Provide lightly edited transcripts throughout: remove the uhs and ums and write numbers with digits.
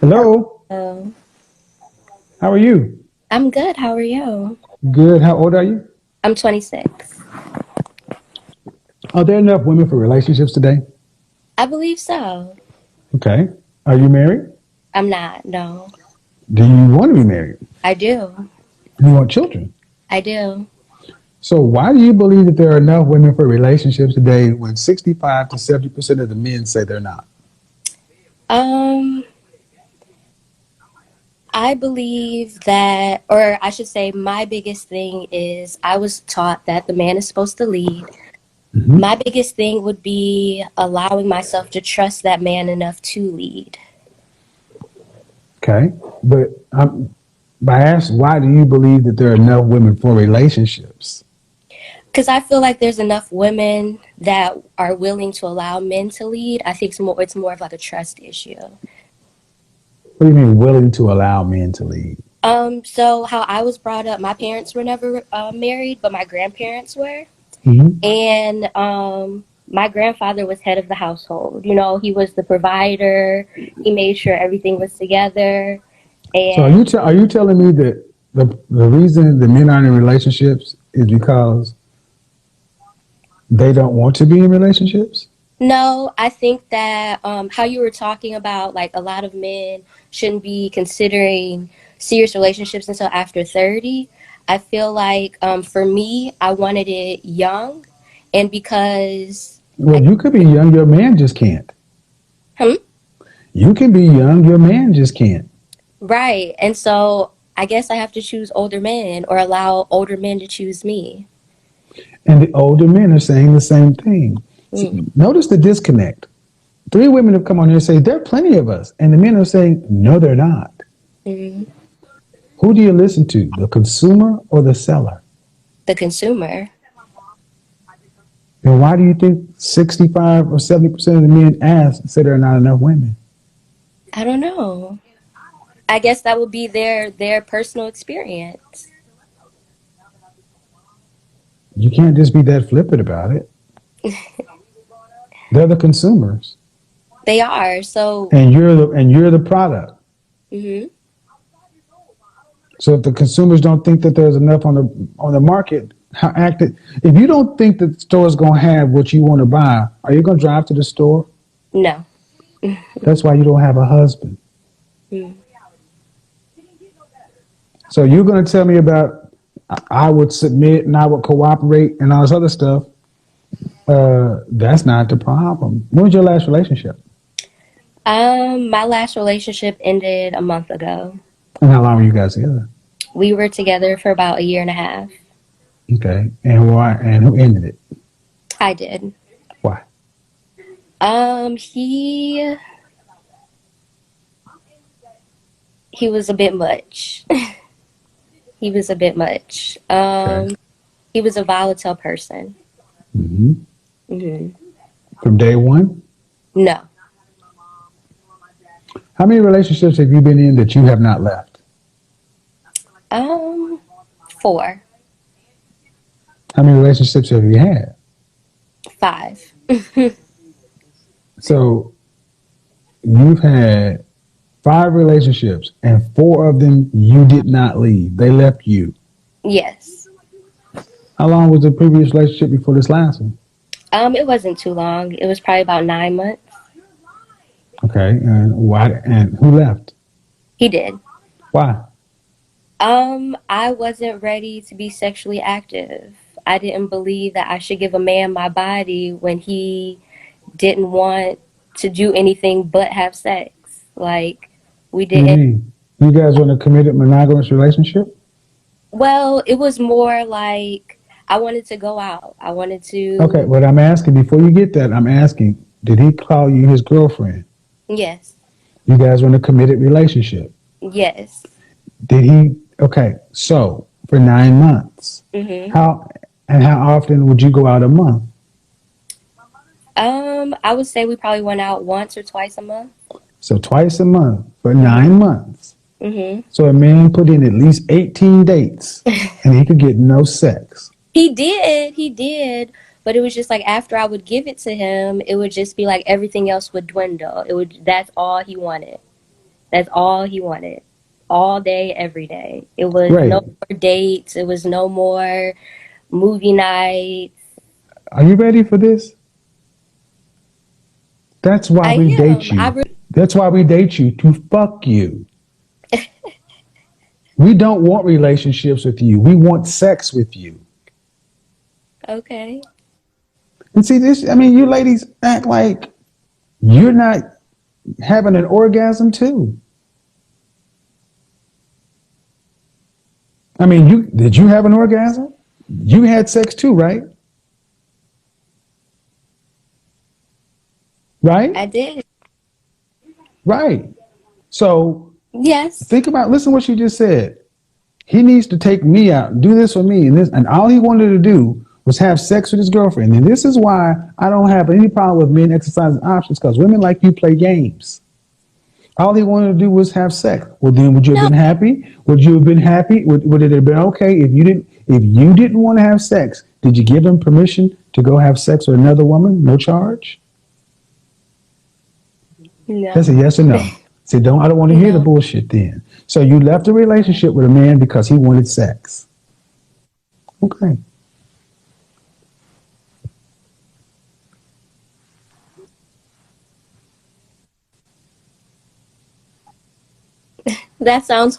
Hello, Hello. how are you? I'm good. How are you? Good. How old are you? I'm 26. Are there enough women for relationships today? I believe so. Okay. Are you married? I'm not. No. Do you want to be married? I do. Do you want children? I do. So why do you believe that there are enough women for relationships today when 65 to 70% of the men say they're not? Um, I believe that, or I should say, my biggest thing is I was taught that the man is supposed to lead. Hmm. My biggest thing would be allowing myself to trust that man enough to lead. Okay. But I asked, why do you believe that there are enough women for relationships? Because I feel like there's enough women that are willing to allow men to lead. I think it's more of like a trust issue. What do you mean willing to allow men to lead? So how I was brought up, my parents were never married, but my grandparents were. Hmm. And my grandfather was head of the household. You know, he was the provider. He made sure everything was together. So And are you telling me that the reason the men aren't in relationships is because they don't want to be in relationships? no, I think that how you were talking about, like a lot of men shouldn't be considering serious relationships until after 30. I feel like for me, I wanted it young. And because Well, I, you could be young, your man just can't. hmm? You can be young, your man just can't. Right. And so I guess I have to choose older men or allow older men to choose me. And the older men are saying the same thing. Mm. Notice the disconnect. Three women have come on here and say, there are plenty of us. And the men are saying, no, they're not. Mm. Who do you listen to, the consumer or the seller? The consumer. And why do you think 65 or 70% of the men asked say there are not enough women? I don't know. I guess that would be their personal experience. You can't just be that flippant about it. They're the consumers, They are. So, and you're the product. mhm. So if the consumers don't think that there's enough on the market, how active? If you don't think that the store's gonna have what you want to buy, are you gonna drive to the store? No. That's why you don't have a husband. Mm. So you're gonna tell me about I would submit and I would cooperate and all this other stuff. That's not the problem. When was your last relationship? My last relationship ended a month ago. And how long were you guys together? We were together for about a year and a half. Okay. And why? And who ended it? I did. Why? He was a bit much. He was a bit much. Okay. He was a volatile person. Hmm. Hmm. From day one. No. How many relationships have you been in that you have not left? Um, 4, How many relationships have you had? 5. So you've had five relationships, and four of them you did not leave. They left you. Yes. How long was the previous relationship before this last one? It wasn't too long. It was probably about 9 months. Okay, and why? And who left? He did. Why? I wasn't ready to be sexually active. I didn't believe that I should give a man my body when he didn't want to do anything but have sex. Like, we What do you didn't. mean? You guys were in a committed monogamous relationship? Well, it was more like I wanted to go out. I wanted Okay, to. what I'm asking before you get that, I'm asking, did he call you his girlfriend? Yes. You guys were in a committed relationship. Yes. Did he? Okay, so for 9 months, Mhm. how and how often would you go out a month? I would say we probably went out once or twice a month. So twice a month for Mhm. 9 months. Mhm. So a man put in at least 18 dates and he could get no sex. He did, but it was just like after I would give it to him, it would just be like everything else would dwindle. That's all he wanted. That's all he wanted. All day, every day. It was no Great. more dates. It was no more movie nights. Are you ready for this? That's why I we date am. I you. really That's why we date you, to fuck you. We don't want relationships with you. We want sex with you. okay. And see this, I mean, you ladies act like you're not having an orgasm too. I mean, did you have an orgasm? You had sex too, right? Right? I did. Right. So Yes. listen to what she just said. He needs to take me out, do this for me, and all he wanted to do was have sex with his girlfriend. And this is why I don't have any problem with men exercising options, because women like you play games. All he wanted to do was have sex. Well, then would you have No. been happy? Would you have been happy? Would it have been okay if you didn't want to have sex? Did you give him permission to go have sex with another woman? No charge? That's a No. yes or no. Say, I don't want to hear the No. bullshit then. So you left a relationship with a man because he wanted sex. Okay. That sounds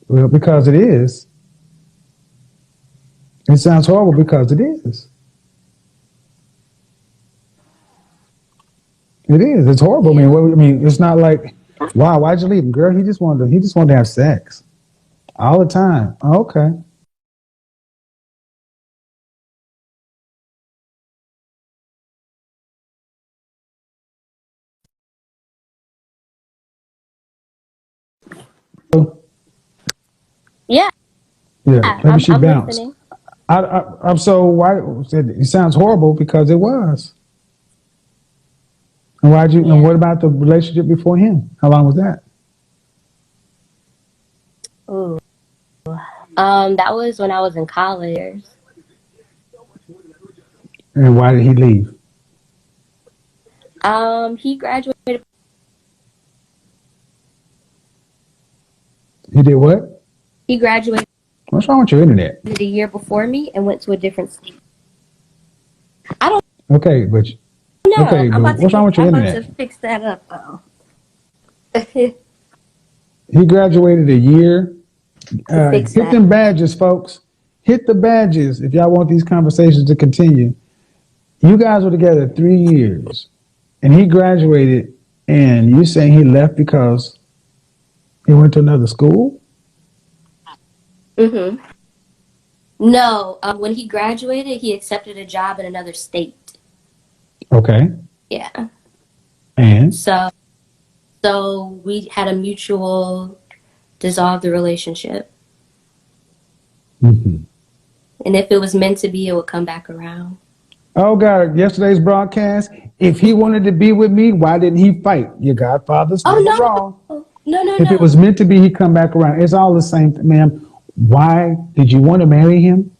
Well, because it is. It sounds horrible because it is. It is. It's horrible. yeah. I mean, it's not like, wow, why'd you leave him, girl? He just wanted to have sex all the time. Okay. Yeah. Yeah, maybe she I'm bounced. listening. I'm so why it sounds horrible because it was. And Yeah. what about the relationship before him? How long was that? Ooh. That was when I was in college. And why did he leave? He graduated. He did what? He graduated What's wrong with your internet? the year before me and went to a different state. I don't Okay, but know. okay, but what's wrong with your I'm about to internet? fix that up though. He graduated a year. To fix Hit that. them badges, folks. Hit the badges if y'all want these conversations to continue. You guys were together 3 years, and he graduated, and you saying he left because he went to another school? Mhm. No. When he graduated, he accepted a job in another state. Okay, Yeah. and So we had a mutual dissolve the relationship. mhm. And if it was meant to be, it would come back around. Oh God, yesterday's broadcast. If he wanted to be with me, why didn't he fight? Your godfather's Oh never no, wrong. no, no, If it no. was meant to be, he'd come back around. It's all the same, ma'am. Why did you want to marry him?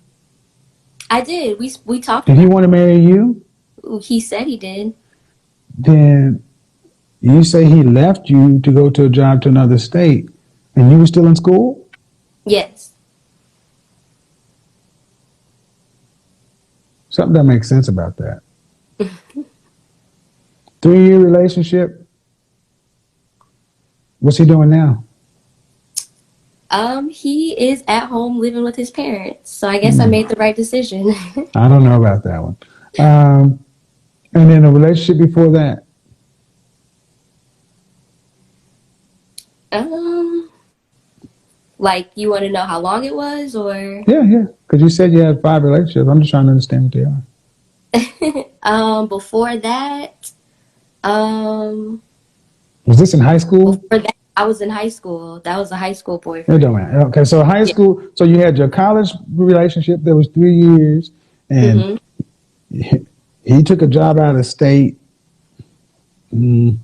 I did. We talked Did he about want to marry you? it. He said he did. Then you say he left you to go to a job to another state, and you were still in school? Yes. Something doesn't make sense about that. 3 year relationship. What's he doing now? He is at home living with his parents. So I guess I Hmm. made the right decision. I don't know about that one. Um, and then a relationship before that. um, like you want to know how long it was, or Yeah, yeah. Because you said you had 5 relationships. I'm just trying to understand what they are. before that, um, Was this in high school? before that, I was in high school. That was a high school It don't boyfriend. matter. Okay, so high Yeah. school. So you had your college relationship that was 3 years, and Mhm. he took a job out of state. Mm.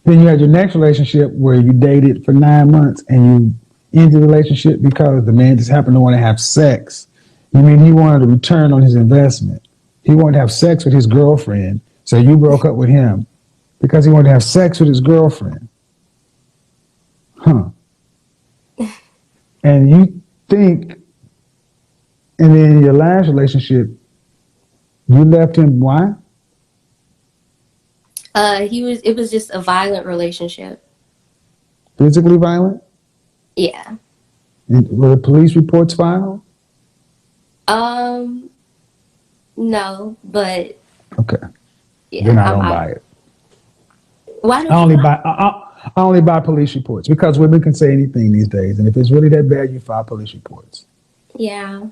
Then you had your next relationship where you dated for 9 months and you ended the relationship because the man just happened to want to have sex. You mean he wanted a return on his investment? He wanted to have sex with his girlfriend, so you broke up with him because he wanted to have sex with his girlfriend. Huh. And you think, and then in your last relationship, you left him. Why? It was just a violent relationship. Physically violent? Yeah. And were the police reports filed? Um, no, but Okay. yeah, Then I don't buy it. why I don't you only buy? buy I only buy police reports because women can say anything these days, and if it's really that bad, you file police reports. Yeah,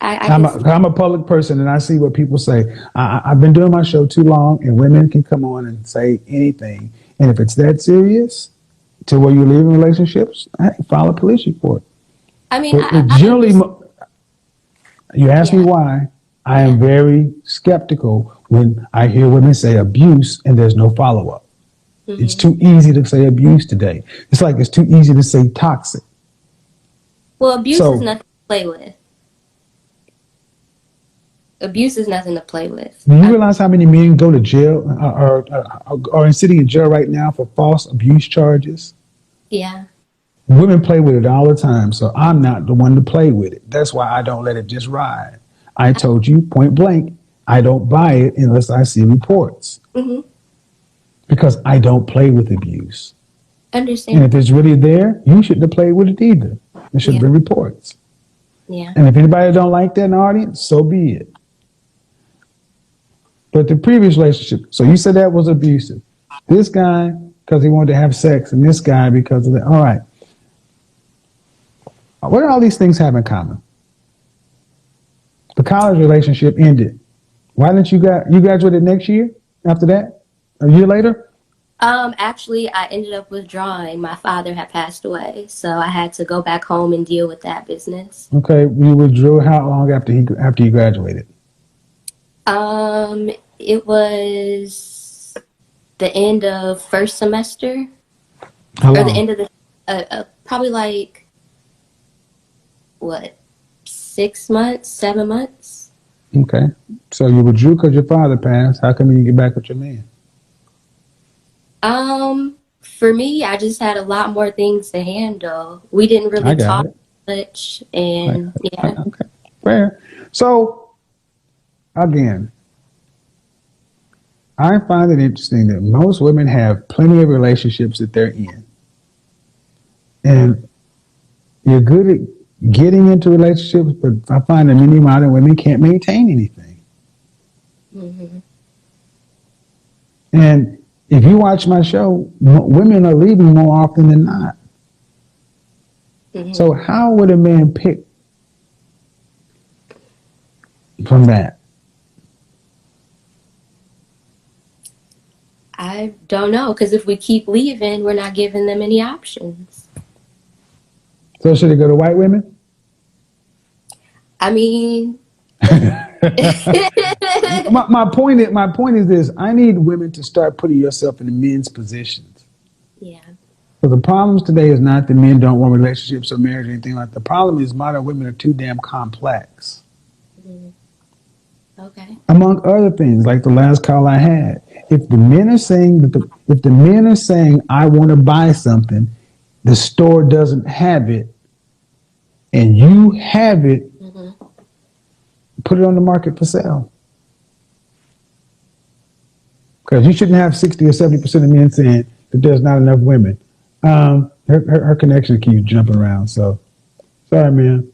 I can see. I'm a public person, and I see what people say. I've been doing my show too long, and women can come on and say anything. And if it's that serious to where you're leaving relationships, hey, file a police report. I mean, But it I generally, understand. you ask me Yeah, why, I yeah. am very skeptical when I hear women say abuse and there's no follow up. It's Hmm. too easy to say abuse today. It's like it's too easy to say toxic. Well, abuse is So, nothing to play with. Abuse is nothing to play with. do you realize how many men go to jail or are sitting in jail right now for false abuse charges? Yeah, Women play with it all the time, so I'm not the one to play with it. That's why I don't let it just ride. I told you point blank, I don't buy it unless I see reports hmm, because I don't play with abuse. And if understandable. it's really there, you shouldn't have played with it either. There should have Yeah, been reports. yeah. And if anybody don't like that in the audience, so be it. But the previous relationship, so you said that was abusive. This guy, because he wanted to have sex, and this guy because of that. All right. What do all these things have in common? The college relationship ended. Why didn't you graduated next year after that? A year later? Actually, I ended up withdrawing. My father had passed away, so I had to go back home and deal with that business. Okay, you withdrew how long after you graduated? It was the end of first semester, How or the long? end of the probably like what, 6 months, 7 months. Okay. So you withdrew because your father passed. How come you get back with your man? For me, I just had a lot more things to handle. We didn't I really got talk it. much, and yeah. Okay. Fair. So again, I find it interesting that most women have plenty of relationships that they're in. And you're good at getting into relationships, but I find that many modern women can't maintain anything. Hmm. And if you watch my show, women are leaving more often than not. Hmm. So how would a man pick from that? I don't know, because if we keep leaving, we're not giving them any options. So should it go to white women? I mean, My point is this: I need women to start putting yourself in the men's positions. yeah. So the problems today is not that men don't want relationships or marriage or anything like that. The problem is modern women are too damn complex. Mhm. Okay. Among other things, like the last call I had. If the men are saying if the men are saying I want to buy something, the store doesn't have it, and you have it, Hmm. put it on the market for sale. Because you shouldn't have 60 or 70% of men saying that there's not enough women. Her connection keeps jumping around, so sorry, man.